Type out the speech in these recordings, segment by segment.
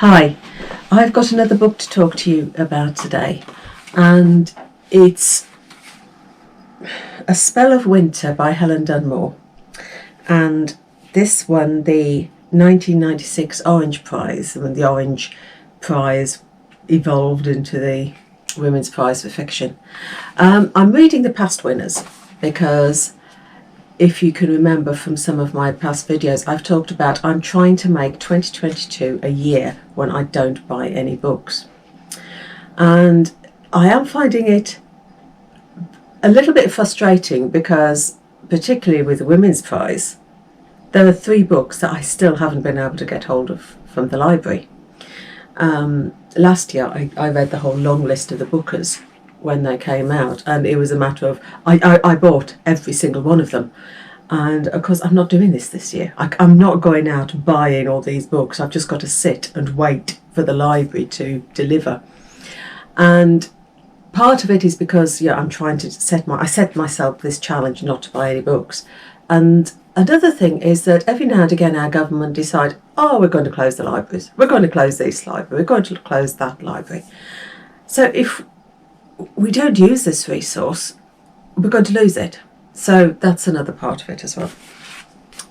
Hi, I've got another book to talk to you about today, and it's A Spell of Winter by Helen Dunmore. And this won the 1996 Orange Prize, when the Orange Prize evolved into the Women's Prize for Fiction. I'm reading the past winners because, if you can remember from some of my past videos, I've talked about I'm trying to make 2022 a year when I don't buy any books. And I am finding it a little bit frustrating because, particularly with the Women's Prize, there are 3 books that I still haven't been able to get hold of from the library. Last year I read the whole long list of the bookers when they came out, and it was a matter of I bought every single one of them. And of course I'm not doing this year. I'm not going out buying all these books. I've just got to sit and wait for the library to deliver. And part of it is because I'm trying to set myself this challenge not to buy any books. And another thing is that every now and again our government decide, we're going to close the libraries, we're going to close this library, we're going to close that library. So if we don't use this resource, we're going to lose it. So that's another part of it as well.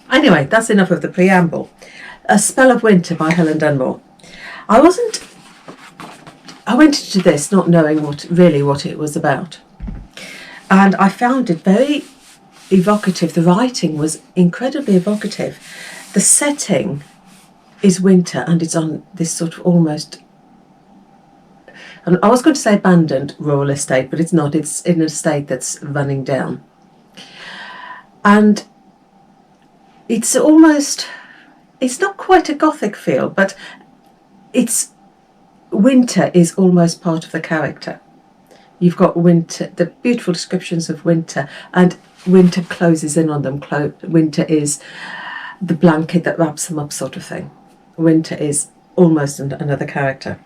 Anyway, that's enough of the preamble. A Spell of Winter by Helen Dunmore. I went into this not knowing what it was about. And I found it very evocative. The writing was incredibly evocative. The setting is winter, and it's on this sort of almost, I was going to say abandoned rural estate, but it's not. It's in an estate that's running down. And it's not quite a gothic feel, but winter is almost part of the character. You've got winter, the beautiful descriptions of winter, and winter closes in on them. Winter is the blanket that wraps them up, sort of thing. Winter is almost another character.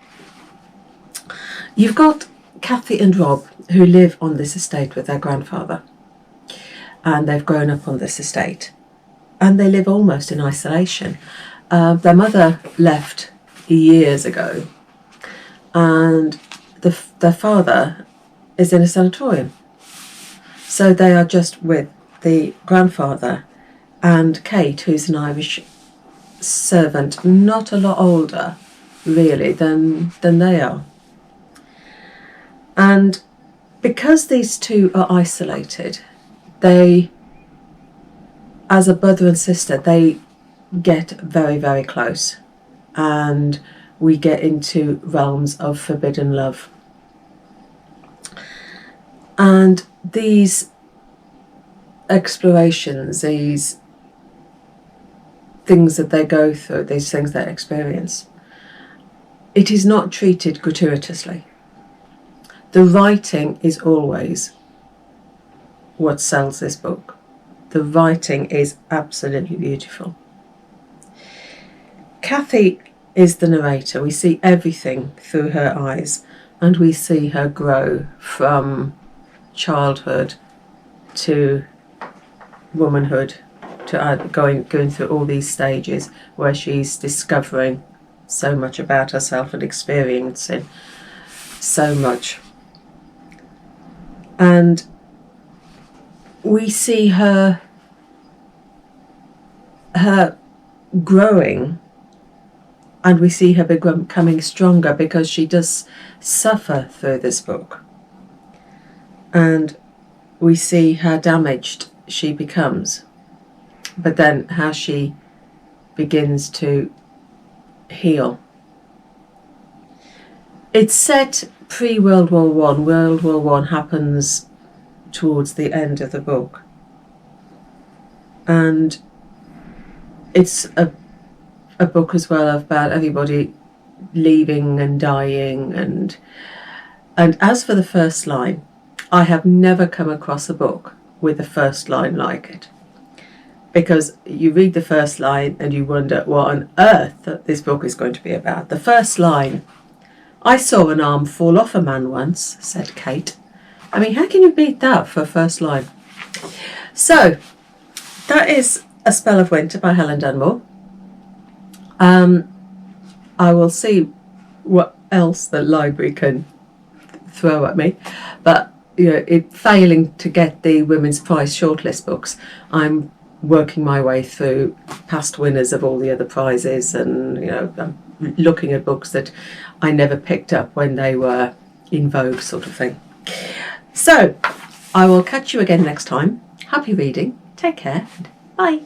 You've got Kathy and Rob, who live on this estate with their grandfather, and they've grown up on this estate, and they live almost in isolation. Their mother left years ago, and their father is in a sanatorium. So they are just with the grandfather and Kate, who's an Irish servant, not a lot older, really, than they are. And because these two are isolated, they, as a brother and sister, they get very, very close. And we get into realms of forbidden love. And these explorations, these things that they go through, these things they experience, it is not treated gratuitously. The writing is always what sells this book. The writing is absolutely beautiful. Kathy is the narrator. We see everything through her eyes, and we see her grow from childhood to womanhood, to going through all these stages where she's discovering so much about herself and experiencing so much. And we see her growing, and we see her becoming stronger, because she does suffer through this book. And we see how damaged she becomes, but then how she begins to heal. It's set pre-World War I. World War I happens towards the end of the book. And it's a book as well about everybody leaving and dying. And as for the first line, I have never come across a book with a first line like it. Because you read the first line and you wonder what on earth this book is going to be about. The first line, "I saw an arm fall off a man once," said Kate. I mean, how can you beat that for a first line? So, that is A Spell of Winter by Helen Dunmore. I will see what else the library can throw at me. But failing to get the Women's Prize shortlist books, I'm working my way through past winners of all the other prizes, and I'm looking at books that I never picked up when they were in vogue, sort of thing. So I will catch you again next time. Happy reading. Take care. Bye.